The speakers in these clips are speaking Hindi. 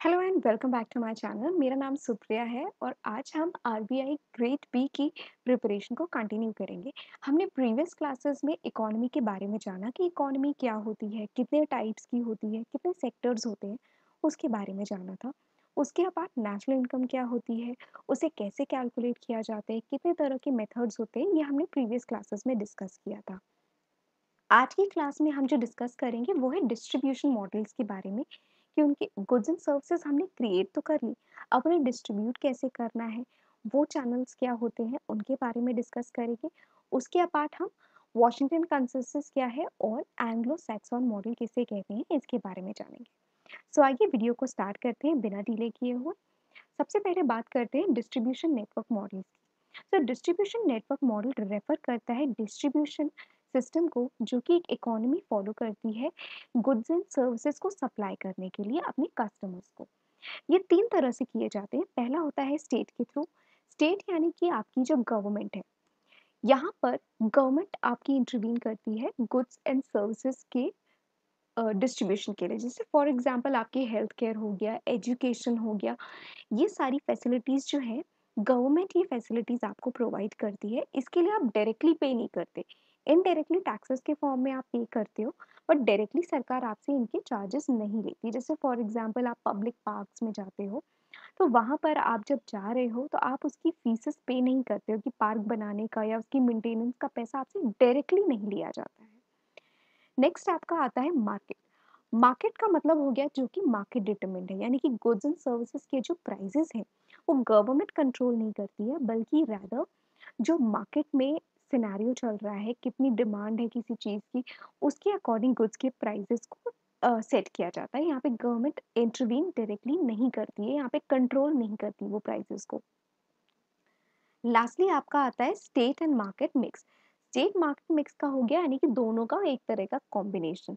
Hello and welcome back to my channel. मेरा नाम सुप्रिया है और आज हम आरबीआई ग्रेड बी की प्रिपरेशन को कंटिन्यू करेंगे। हमने प्रीवियस क्लासेस में इकोनॉमी के बारे में जाना कि इकोनॉमी क्या होती है, कितने टाइप्स की होती है, कितने सेक्टर्स होते हैं, उसके बारे में जाना था। उसके बाद नेशनल इनकम क्या होती है, उसे कैसे कैलकुलेट किया जाता है, कितने तरह के मेथड्स होते हैं, ये हमने प्रीवियस क्लासेस में डिस्कस किया था। आज की क्लास में हम जो डिस्कस करेंगे वो है डिस्ट्रीब्यूशन मॉडल्स के बारे में कि उनके गुड्स एंड सर्विसेज हमने क्रिएट तो कर ली, अब उन्हें डिस्ट्रीब्यूट कैसे करना है, वो चैनल्स क्या होते हैं उनके बारे में डिस्कस करेंगे। उसके अपार्ट हम वॉशिंगटन कंसेंसस क्या है और एंग्लो सैक्सन मॉडल किसे कहते हैं इसके बारे में जानेंगे। सो आइए वीडियो को स्टार्ट करते हैं बिना डिले किए हुए। सबसे पहले बात करते हैं डिस्ट्रीब्यूशन नेटवर्क मॉडल्स की। तो डिस्ट्रीब्यूशन नेटवर्क मॉडल रेफर करता है डिस्ट्रीब्यूशन सिस्टम को जो कि एक इकोनॉमी फॉलो करती है गुड्स एंड सर्विसेज को सप्लाई करने के लिए अपने कस्टमर्स को। ये तीन तरह से किए जाते हैं। पहला होता है स्टेट के थ्रू। स्टेट यानी कि आपकी जो गवर्नमेंट है, यहाँ पर गवर्नमेंट आपकी इंटरवीन करती है गुड्स एंड सर्विसेज के डिस्ट्रीब्यूशन के लिए। जैसे फॉर एग्जांपल आपकी हेल्थ केयर हो गया, एजुकेशन हो गया, ये सारी फैसिलिटीज़ जो है गवर्नमेंट ये फैसिलिटीज़ आपको प्रोवाइड करती है। इसके लिए आप डायरेक्टली पे नहीं करते, इनडायरेक्टली टैक्सेस के फॉर्म में आप पे करते हो, बट डायरेक्टली सरकार आपसे इनके चार्जेस नहीं लेती। जैसे फॉर एग्जांपल आप पब्लिक पार्क्स में जाते हो, तो वहाँ पर आप जब जा रहे हो तो आप उसकी फीसेस पे नहीं करते हो कि पार्क बनाने का या उसकी मेंटेनेंस का पैसा आपसे डायरेक्टली नहीं लिया जाता है। नेक्स्ट आपका आता है मार्केट। मार्केट का मतलब हो गया जो कि मार्केट डिटरमिन्ड है, यानी कि गुड्स एंड सर्विसेज के जो प्राइसेस हैं वो गवर्नमेंट कंट्रोल नहीं करती है, बल्कि रैदर जो मार्केट में सिनेरियो चल रहा है, कितनी डिमांड है किसी चीज़ की, उसके अकॉर्डिंग गुड्स के प्राइसेस को सेट किया जाता है। यहाँ पे गवर्नमेंट इंटरवीन डायरेक्टली नहीं करती है, यहाँ पे कंट्रोल नहीं करती वो प्राइसेस को। लास्टली आपका आता है state and market mix. State market mix का हो गया यानी कि दोनों का एक तरह का कॉम्बिनेशन।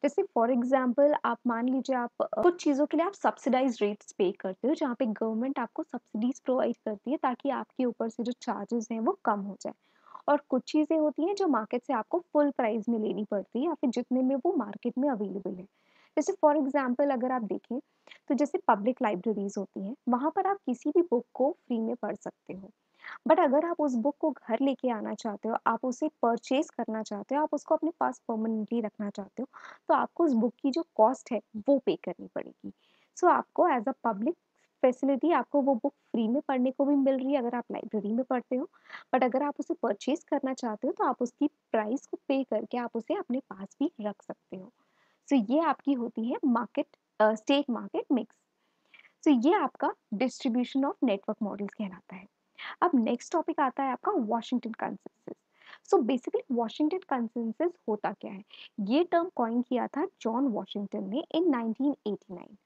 जैसे फॉर एग्जांपल आप मान लीजिए आप कुछ चीज़ों के लिए आप सब्सिडाइज रेट्स पे करते हो, जहाँ पे गवर्नमेंट आपको सब्सिडीज प्रोवाइड करती है ताकि आपके ऊपर से जो चार्जेस हैं वो कम हो जाए। और कुछ चीज़ें होती हैं जो मार्केट से आपको फुल प्राइस में लेनी पड़ती है या फिर जितने में वो मार्केट में अवेलेबल है। जैसे फॉर एग्जांपल अगर आप देखें तो जैसे पब्लिक लाइब्रेरीज होती हैं, वहाँ पर आप किसी भी बुक को फ्री में पढ़ सकते हो। बट अगर आप उस बुक को घर लेके आना चाहते हो, आप उसे परचेज़ करना चाहते हो, आप उसको अपने पास परमानेंटली रखना चाहते हो, तो आपको उस बुक की जो कॉस्ट है, वो पे करनी पड़ेगी। सो आपको एज़ अ पब्लिक फैसिलिटी आपको वो बुक फ्री में पढ़ने को भी मिल रही है अगर आप लाइब्रेरी में पढ़ते हो, बट अगर आप उसे परचेज़ करना चाहते हो, तो आप उसकी प्राइस को पे करके आप उसे अपने पास भी रख सकते हो। सो ये आपकी होती है मार्केट स्टेट मार्केट मिक्स। सो ये आपका डिस्ट्रीब्यूशन ऑफ नेटवर्क मॉडल्स कहलाता है। अब नेक्स्ट टॉपिक आता है आपका Washington consensus. So basically Washington consensus होता क्या है? ये टर्म कॉइन किया था जॉन वॉशिंगटन ने इन 1989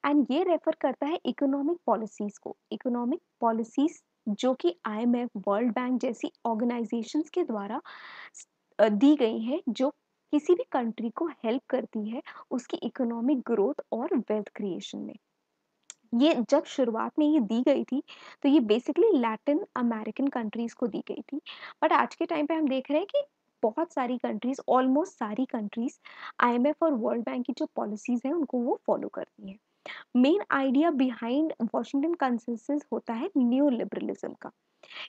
एंड ये रेफर करता है इकोनॉमिक पॉलिसीज को। इकोनॉमिक पॉलिसीज जो कि आईएमएफ, वर्ल्ड बैंक जैसी ऑर्गेनाइजेशंस के द्वारा दी गई हैं, जो किसी भी कंट्री को हेल्प करती है उसकी इकोनॉमिक ग्रोथ और वेल्थ क्रिएशन में। ये जब शुरुआत में ये दी गई थी, तो ये बेसिकली लैटिन अमेरिकन कंट्रीज़ को दी गई थी। बट आज के टाइम पे हम देख रहे हैं कि बहुत सारी कंट्रीज़, ऑलमोस्ट सारी कंट्रीज़ आईएमएफ और वर्ल्ड बैंक की जो पॉलिसीज़ हैं, उनको वो फॉलो करती हैं। Main idea behind Washington consensus होता है न्यू लिबरलिज्म का।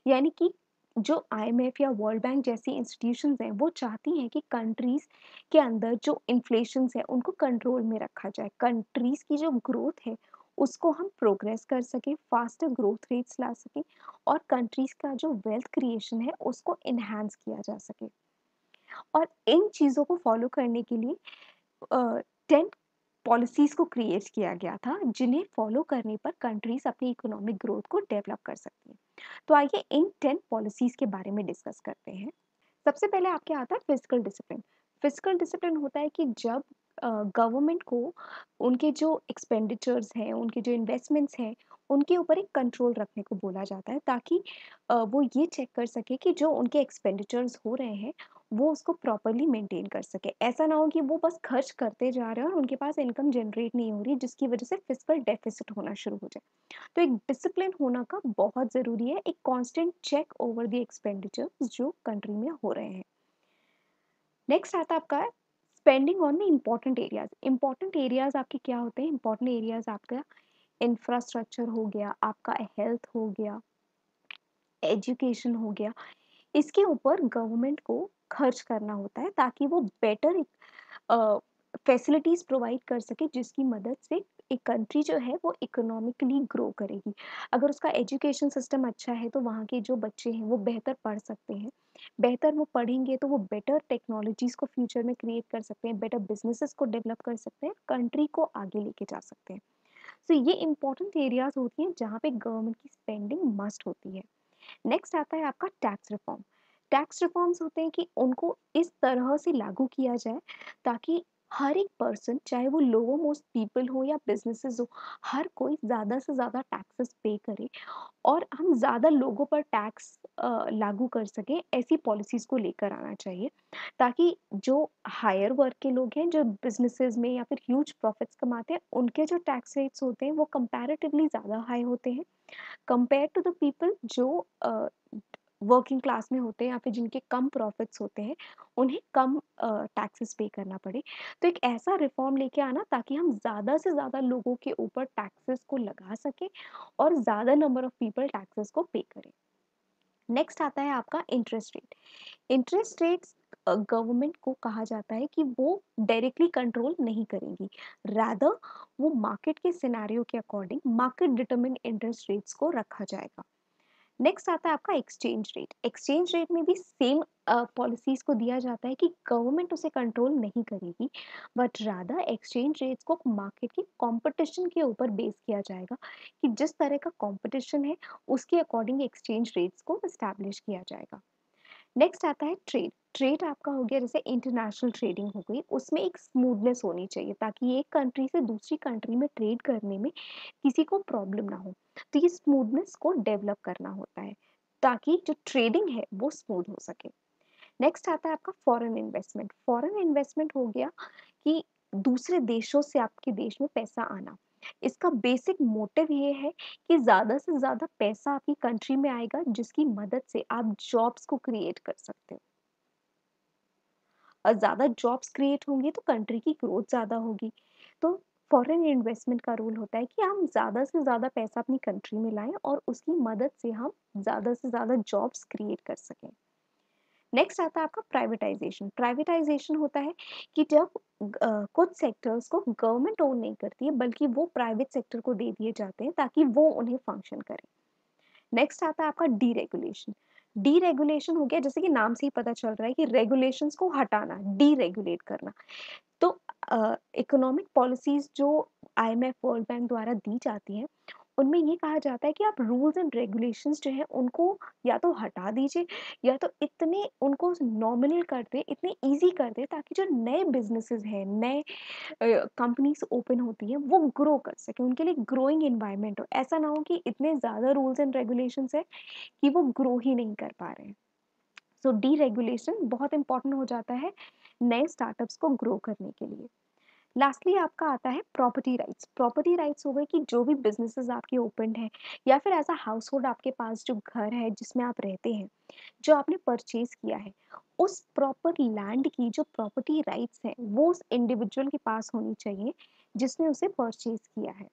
यानी कि जो आईएमएफ या वर्ल्ड बैंक जैसी इंस्टीट्यूशंस हैं, वो चाहती हैं कि कंट्रीज़ के अंदर जो इन्फ्लेशंस है उनको कंट्रोल में रखा जाए। कंट्रीज़ की जो ग्रोथ है उसको हम प्रोग्रेस कर सकें, फास्टर ग्रोथ रेट्स ला सकें और कंट्रीज़ का जो वेल्थ क्रिएशन है उसको एनहांस किया जा सके। और इन चीज़ों को फॉलो करने के लिए 10 पॉलिसीज़ को क्रिएट किया गया था, जिन्हें फॉलो करने पर कंट्रीज़ अपनी इकोनॉमिक ग्रोथ को डेवलप कर सकती हैं। तो आइए इन 10 पॉलिसीज़ के बारे में डिस्कस करते हैं। सबसे पहले आपके आता है फिजिकल डिसिप्लिन। फिजिकल डिसिप्लिन होता है कि जब गवर्नमेंट को उनके जो एक्सपेंडिचर्स हैं, उनके जो इन्वेस्टमेंट्स हैं, उनके ऊपर एक कंट्रोल रखने को बोला जाता है ताकि वो ये चेक कर सके कि जो उनके एक्सपेंडिचर्स हो रहे हैं वो उसको प्रॉपर्ली मेंटेन कर सके। ऐसा ना हो कि वो बस खर्च करते जा रहे हैं और उनके पास इनकम जनरेट नहीं हो रही, जिसकी वजह से फिजिकल डेफिसिट होना शुरू हो जाए। तो एक डिसिप्लिन होना का बहुत ज़रूरी है, एक constant check over the expenditures जो कंट्री में हो रहे हैं। नेक्स्ट आता है आपका spending on the important areas आपके क्या होते हैं? इम्पोर्टेंट एरियाज आपका इंफ्रास्ट्रक्चर हो गया, आपका हेल्थ हो गया, एजुकेशन हो गया। इसके ऊपर गवर्नमेंट को खर्च करना होता है ताकि वो बेटर फैसिलिटीज़ प्रोवाइड कर सके, जिसकी मदद से एक कंट्री जो है वो इकोनॉमिकली ग्रो करेगी। अगर उसका एजुकेशन सिस्टम अच्छा है तो वहाँ के जो बच्चे हैं वो बेहतर पढ़ सकते हैं। बेहतर वो पढ़ेंगे तो वो बेटर टेक्नोलॉजीज़ को फ्यूचर में क्रिएट कर सकते हैं, बेटर बिज़नेसेस को डेवलप कर सकते हैं, कंट्री को आगे लेके जा सकते हैं। तो ये इम्पोर्टेंट एरियाज़ होती हैं जहाँ पे गवर्नमेंट की स्पेंडिंग मस्ट होती है। नेक्स्ट आता है आपका टैक्स रिफॉर्म। टैक्स रिफॉर्म्स होते हैं कि उनको इस तरह से लागू किया जाए ताकि हर एक पर्सन, चाहे वो लोअर मोस्ट पीपल हो या बिजनेसेस हो, हर कोई ज़्यादा से ज़्यादा टैक्सेस पे करे और हम ज़्यादा लोगों पर टैक्स लागू कर सकें। ऐसी पॉलिसीज़ को लेकर आना चाहिए ताकि जो हायर वर्क के लोग हैं, जो बिजनेसेस में या फिर ह्यूज प्रॉफिट्स कमाते हैं, उनके जो टैक्स रेट्स होते हैं वो कंपैरेटिवली ज़्यादा हाई होते हैं कंपेयर टू द पीपल जो वर्किंग क्लास में होते हैं या फिर जिनके कम प्रॉफिट्स होते हैं, उन्हें कम टैक्सेस पे करना पड़े। तो एक ऐसा रिफॉर्म लेके आना ताकि हम ज़्यादा से ज़्यादा लोगों के ऊपर टैक्सेस को लगा सकें और ज़्यादा नंबर ऑफ पीपल टैक्सेस को पे करें। नेक्स्ट आता है आपका interest rate. Interest rates government को कहा जाता है कि वो डायरेक्टली कंट्रोल नहीं करेंगी, रादर वो मार्केट के सिनेरियो के according market determine interest rates को रखा जाएगा। नेक्स्ट आता है आपका एक्सचेंज रेट। एक्सचेंज रेट में भी सेम पॉलिसीज को दिया जाता है कि गवर्नमेंट उसे कंट्रोल नहीं करेगी, बट रादर एक्सचेंज रेट्स को मार्केट की कंपटीशन के ऊपर बेस किया जाएगा कि जिस तरह का कंपटीशन है उसके अकॉर्डिंग एक्सचेंज रेट्स को इस्टेब्लिश किया जाएगा। नेक्स्ट आता है ट्रेड। ट्रेड आपका हो गया जैसे इंटरनेशनल ट्रेडिंग हो गई, उसमें एक स्मूथनेस होनी चाहिए ताकि एक कंट्री से दूसरी कंट्री में ट्रेड करने में किसी को प्रॉब्लम ना हो। तो ये स्मूथनेस को डेवलप करना होता है ताकि जो ट्रेडिंग है वो स्मूथ हो सके। नेक्स्ट आता है आपका फॉरेन इन्वेस्टमेंट। फॉरेन इन्वेस्टमेंट हो गया कि दूसरे देशों से आपके देश में पैसा आना। इसका बेसिक मोटिव ये है कि ज़्यादा से ज़्यादा पैसा आपकी कंट्री में आएगा जिसकी मदद से आप जॉब्स को क्रिएट कर सकते हो। और ज़्यादा जॉब्स क्रिएट होंगी तो कंट्री की ग्रोथ ज़्यादा होगी। तो फॉरेन इन्वेस्टमेंट का रोल होता है कि हम ज़्यादा से ज़्यादा पैसा अपनी कंट्री में लाएँ और उसकी मदद से हम ज़्यादा से ज़्यादा जॉब्स क्रिएट कर सकें। नेक्स्ट आता है आपका प्राइवेटाइजेशन। प्राइवेटाइजेशन होता है कि जब कुछ सेक्टर्स को गवर्नमेंट ओन नहीं करती है बल्कि वो प्राइवेट सेक्टर को दे दिए जाते हैं ताकि वो उन्हें फंक्शन करें। नेक्स्ट आता है आपका डीरेगुलेशन। डीरेगुलेशन हो गया जैसे कि नाम से ही पता चल रहा है कि रेगुलेशंस को हटाना, डीरेगुलेट करना। तो इकोनॉमिक पॉलिसीज़ जो आईएमएफ, वर्ल्ड बैंक द्वारा दी जाती हैं, उनमें ये कहा जाता है कि आप रूल्स एंड रेगुलेशंस जो हैं उनको या तो हटा दीजिए या तो इतने उनको नॉमिनल कर दें, इतने ईज़ी कर दें ताकि जो नए बिज़नेसेस हैं, नए कंपनीज़ ओपन होती हैं, वो ग्रो कर सकें, उनके लिए ग्रोइंग एनवायरनमेंट हो। ऐसा ना हो कि इतने ज़्यादा रूल्स एंड रेगुलेशंस हैं कि वो ग्रो ही नहीं कर पा रहे हैं। सो डीरेगुलेशन बहुत इंपॉर्टेंट हो जाता है नए स्टार्टअप्स को ग्रो करने के लिए। लास्टली आपका आता है प्रॉपर्टी राइट्स। प्रॉपर्टी राइट्स हो गए कि जो भी बिजनेसेस आपके ओपन है या फिर ऐसा हाउस होल्ड आपके पास जो घर है जिसमें आप रहते हैं, जो आपने परचेज किया है, उस प्रॉपर लैंड की जो प्रॉपर्टी राइट्स हैं वो उस इंडिविजुअल के पास होनी चाहिए जिसने उसे परचेज किया है।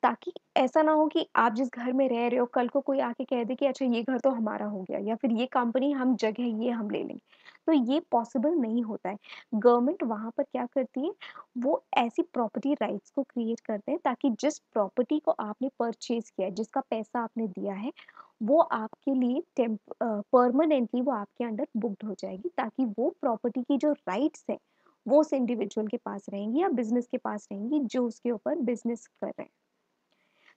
ताकि ऐसा ना हो कि आप जिस घर में रह रहे हो कल को कोई आके कह दे कि अच्छा ये घर तो हमारा हो गया या फिर ये कंपनी हम जगह ये हम ले लेंगे। तो ये पॉसिबल नहीं होता है। गवर्नमेंट वहाँ पर क्या करती है, वो ऐसी प्रॉपर्टी राइट्स को क्रिएट करते हैं ताकि जिस प्रॉपर्टी को आपने परचेज किया है, जिसका पैसा आपने दिया है, वो आपके लिए परमानेंटली वो आपके अंडर बुक्ड हो जाएगी ताकि वो प्रॉपर्टी की जो राइट्स हैं, वो उस इंडिविजुअल के पास रहेंगी या बिज़नेस के पास रहेंगी जो उसके ऊपर बिज़नेस कर रहे हैं।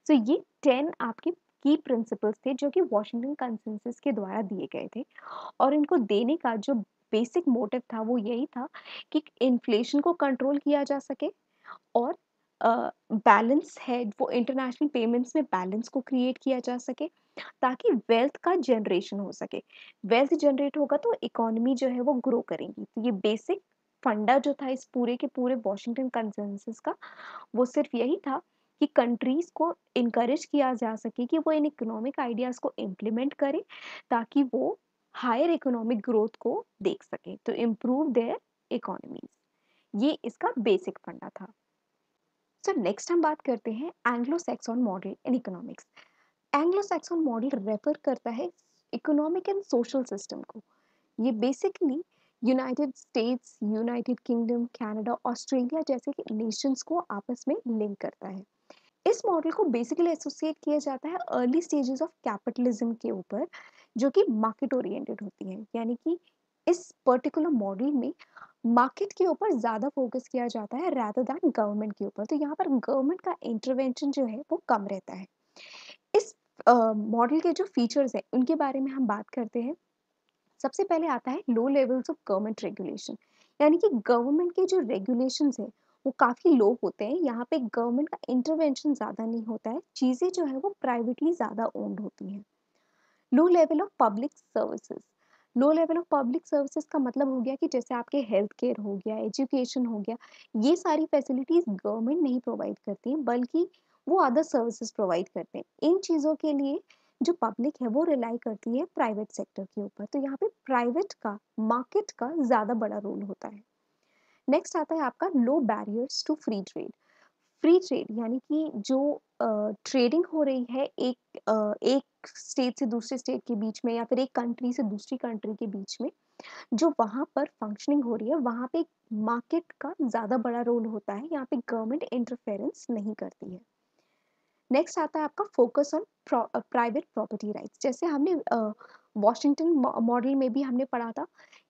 सो ये 10 आपके की प्रिंसिपल्स थे जो कि वॉशिंगटन कंसेंसस के द्वारा दिए गए थे और इनको देने का जो बेसिक मोटिव था वो यही था कि इन्फ्लेशन को कंट्रोल किया जा सके और बैलेंस है वो इंटरनेशनल पेमेंट्स में बैलेंस को क्रिएट किया जा सके ताकि वेल्थ का जनरेशन हो सके। वेल्थ जनरेट होगा तो इकोनॉमी जो है वो ग्रो करेंगी। तो ये बेसिक फंडा जो था इस पूरे के पूरे वॉशिंगटन कंसेंसस का, वो सिर्फ यही था कि कंट्रीज को इनकरेज किया जा सके कि वो इन इकोनॉमिक आइडियाज़ को इम्प्लीमेंट करें ताकि वो हायर इकोनॉमिक ग्रोथ को देख सकें, तो इम्प्रूव देयर इकोनॉमीज। ये इसका बेसिक फंडा था। सो नेक्स्ट हम बात करते हैं Anglo Saxon model in economics. Anglo Saxon model refer करता है इकोनॉमिक एंड सोशल सिस्टम को। ये basically United states, United kingdom, Canada, Australia जैसे कि नेशंस को आपस में लिंक करता है। इस मॉडल को बेसिकली एसोसिएट किया जाता है अर्ली स्टेजेस ऑफ कैपिटलिज्म के ऊपर, जो कि मार्केट ओरिएंटेड होती है। यानी कि इस पर्टिकुलर मॉडल में मार्केट के ऊपर ज़्यादा फोकस किया जाता है रादर दैन गवर्नमेंट के ऊपर। तो यहाँ पर गवर्नमेंट का इंटरवेंशन जो है वो कम रहता है। इस मॉडल के जो फीचर्स हैं उनके बारे में हम बात करते हैं। सबसे पहले आता है low levels of government regulation. यानी कि गवर्नमेंट के जो रेगुलेशंस हैं वो काफ़ी लो होते हैं। यहाँ पे गवर्नमेंट का इंटरवेंशन ज़्यादा नहीं होता है। चीज़ें जो है वो प्राइवेटली ज़्यादा ओन्ड होती हैं। Low level of public services. Low level of public services का मतलब हो गया कि जैसे आपके हेल्थ केयर हो गया, एजुकेशन हो गया, ये सारी फैसिलिटीज गवर्नमेंट नहीं प्रोवाइड करती है, बल्कि वो अदर सर्विसेज प्रोवाइड करते हैं। इन चीज़ों के लिए जो पब्लिक है वो रिलाई करती है प्राइवेट सेक्टर के ऊपर। तो यहाँ पे प्राइवेट का, मार्केट का ज़्यादा बड़ा रोल होता है। नेक्स्ट आता है आपका low barriers to free trade. Free trade यानी कि जो ट्रेडिंग हो रही है एक स्टेट से दूसरे स्टेट के बीच में, या फिर एक कंट्री से दूसरी कंट्री के बीच में, जो वहाँ पर फंक्शनिंग हो रही है, वहाँ पे मार्केट का ज़्यादा बड़ा रोल होता है। यहाँ पे गवर्नमेंट इंटरफेरेंस नहीं करती है। नेक्स्ट आता है आपका focus on private property rights. जैसे हमने वॉशिंगटन मॉडल में भी हमने पढ़ा था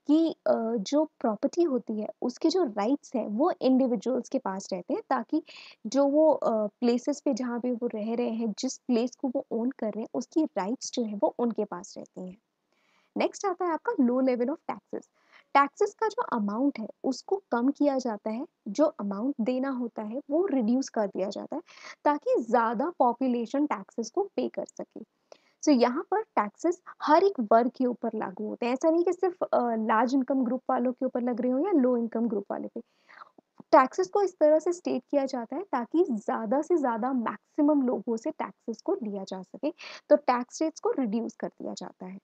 कि जो प्रॉपर्टी होती है उसके जो राइट्स हैं वो इंडिविजुअल्स के पास रहते हैं, ताकि जो वो प्लेसेस पे जहाँ पे वो रह रहे हैं, जिस प्लेस को वो ओन कर रहे हैं, उसकी राइट्स जो है वो उनके पास रहती हैं। नेक्स्ट आता है आपका low level of taxes. Taxes का जो अमाउंट है उसको कम किया जाता है, जो अमाउंट देना होता है वो रिड्यूस कर दिया जाता है, ताकि ज़्यादा पॉपुलेशन टैक्सेस को पे कर सके। सो यहाँ पर टैक्सेस हर एक वर्ग के ऊपर लागू होते हैं। ऐसा नहीं कि सिर्फ लार्ज इनकम ग्रुप वालों के ऊपर लग रहे हो या लो इनकम ग्रुप वाले पे। टैक्सेस को इस तरह से स्टेट किया जाता है ताकि ज़्यादा से ज़्यादा मैक्सिमम लोगों से टैक्सेस को लिया जा सके। तो टैक्स रेट्स को रिड्यूस कर दिया जाता है।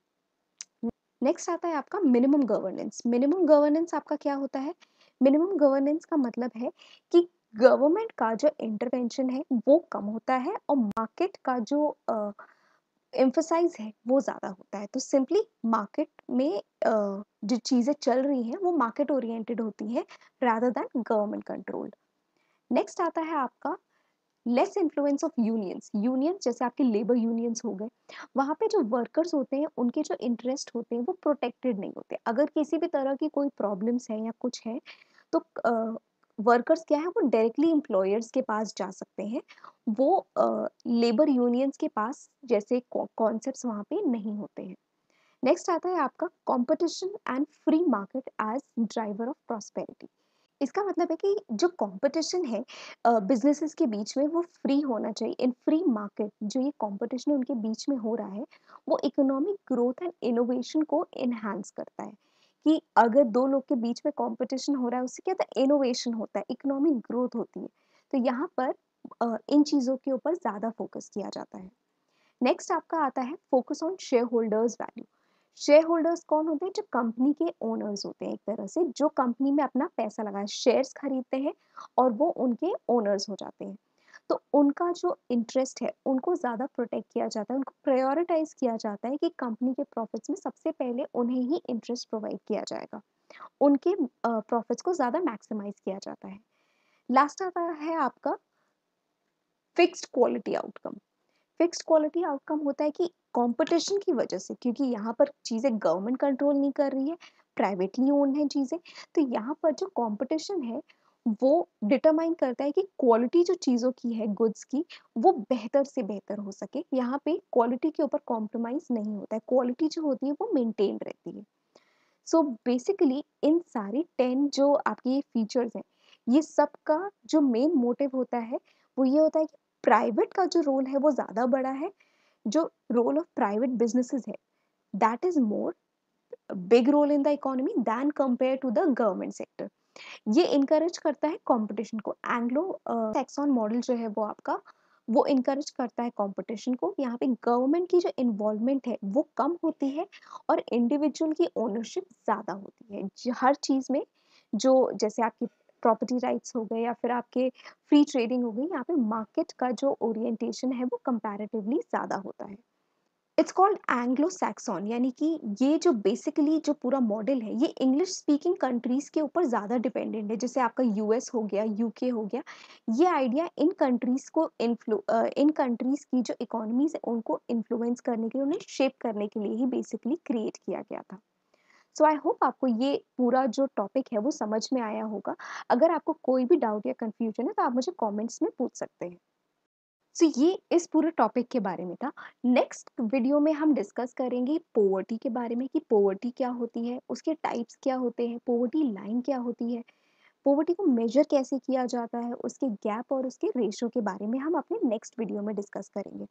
नेक्स्ट आता है आपका मिनिमम गवर्नेंस। मिनिमम गवर्नेंस आपका क्या होता है? मिनिमम गवर्नेंस का मतलब है कि गवर्नमेंट का जो इंटरवेंशन है वो कम होता है और मार्केट का जो एम्फसाइज है वो ज़्यादा होता है। तो सिंपली मार्केट में जो चीज़ें चल रही हैं वो मार्केट ओरिएंटेड होती हैं rather than government controlled. Next आता है आपका less influence of unions. Unions जैसे आपके लेबर यूनियंस हो गए, वहाँ पे जो वर्कर्स होते हैं उनके जो इंटरेस्ट होते हैं वो प्रोटेक्टेड नहीं होते। अगर किसी भी तरह की कोई प्रॉब्लम्स है या कुछ है, तो वर्कर्स क्या है वो डायरेक्टली एम्प्लॉयर्स के पास जा सकते हैं। वो लेबर यूनियंस के पास जैसे कॉन्सेप्ट्स वहाँ पे नहीं होते हैं। नेक्स्ट आता है आपका competition and free market as driver of prosperity. इसका मतलब है कि जो कंपटीशन है बिजनेसेस के बीच में वो फ्री होना चाहिए। इन फ्री मार्केट जो ये कंपटीशन उनके बीच में हो रहा है वो इकोनॉमिक ग्रोथ एंड इनोवेशन को इनहांस करता है। कि अगर दो लोग के बीच में कंपटीशन हो रहा है उससे क्या होता है, इनोवेशन होता है, इकोनॉमिक ग्रोथ होती है। तो यहाँ पर इन चीज़ों के ऊपर ज़्यादा फोकस किया जाता है। नेक्स्ट आपका आता है focus on share holders value. Share holders कौन होते हैं? जो कंपनी के ओनर्स होते हैं, एक तरह से जो कंपनी में अपना पैसा लगाए, शेयर्स खरीदते हैं और वो उनके ओनर्स हो जाते हैं। तो उनका जो इंटरेस्ट है उनको ज़्यादा प्रोटेक्ट किया जाता है, उनको प्रायोरिटाइज किया जाता है कि कंपनी के प्रॉफिट्स में सबसे पहले उन्हें ही इंटरेस्ट प्रोवाइड किया जाएगा, उनके प्रॉफिट्स को ज़्यादा मैक्सिमाइज किया जाता है। लास्ट आता है आपका fixed quality outcome. Fixed quality outcome होता है कि कंपटीशन की वजह से, क्योंकि यहाँ पर चीज़ें गवर्नमेंट कंट्रोल नहीं कर रही है, प्राइवेटली ओन्ड है चीज़ें, तो यहाँ पर जो कंपटीशन है वो डिटरमाइन करता है कि क्वालिटी जो चीज़ों की है, गुड्स की, वो बेहतर से बेहतर हो सके। यहाँ पे क्वालिटी के ऊपर कॉम्प्रोमाइज़ नहीं होता है, क्वालिटी जो होती है वो मेंटेन रहती है। सो बेसिकली इन सारी 10 जो आपके ये फीचर्स हैं, ये सब का जो मेन मोटिव होता है वो ये होता है कि प्राइवेट का जो रोल है वो ज़्यादा बड़ा है। जो रोल ऑफ प्राइवेट बिजनेसेस है, that is more big role in the economy than compare to the government sector. ये इनकरेज करता है कंपटीशन को। एंग्लो सैक्सन मॉडल जो है वो आपका वो इनकरेज करता है कंपटीशन को। यहाँ पे गवर्नमेंट की जो इन्वॉल्वमेंट है वो कम होती है और इंडिविजुअल की ओनरशिप ज़्यादा होती है। हर चीज़ में जो जैसे आपकी प्रॉपर्टी राइट्स हो गए या फिर आपके फ्री ट्रेडिंग हो गई, यहाँ पे मार्केट का जो ओरिएंटेशन है वो कंपैरेटिवली ज़्यादा होता है। इट्स कॉल्ड एंग्लो सैक्सन, यानी कि ये जो बेसिकली जो पूरा मॉडल है ये इंग्लिश स्पीकिंग कंट्रीज के ऊपर ज़्यादा डिपेंडेंट है, जैसे आपका यूएस हो गया, यूके हो गया। ये आइडिया इन कंट्रीज को इन कंट्रीज की जो इकोनॉमीज है उनको इन्फ्लुएंस करने के लिए, उन्हें शेप करने के लिए ही बेसिकली क्रिएट किया गया था। सो आई होप आपको ये पूरा जो टॉपिक है वो समझ में आया होगा। अगर आपको कोई भी डाउट या कंफ्यूजन है तो आप मुझे कमेंट्स में पूछ सकते हैं। सो ये इस पूरे टॉपिक के बारे में था। नेक्स्ट वीडियो में हम डिस्कस करेंगे पोवर्टी के बारे में कि पोवर्टी क्या होती है, उसके टाइप्स क्या होते हैं, पोवर्टी लाइन क्या होती है, पोवर्टी को मेजर कैसे किया जाता है, उसके गैप और उसके रेशियो के बारे में हम अपने नेक्स्ट वीडियो में डिस्कस करेंगे।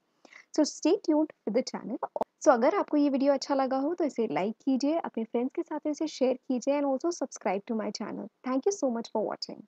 So stay tuned with the channel. So अगर आपको ये वीडियो अच्छा लगा हो तो इसे लाइक कीजिए, अपने फ्रेंड्स के साथ इसे शेयर कीजिए and also subscribe to my channel. Thank you so much for watching.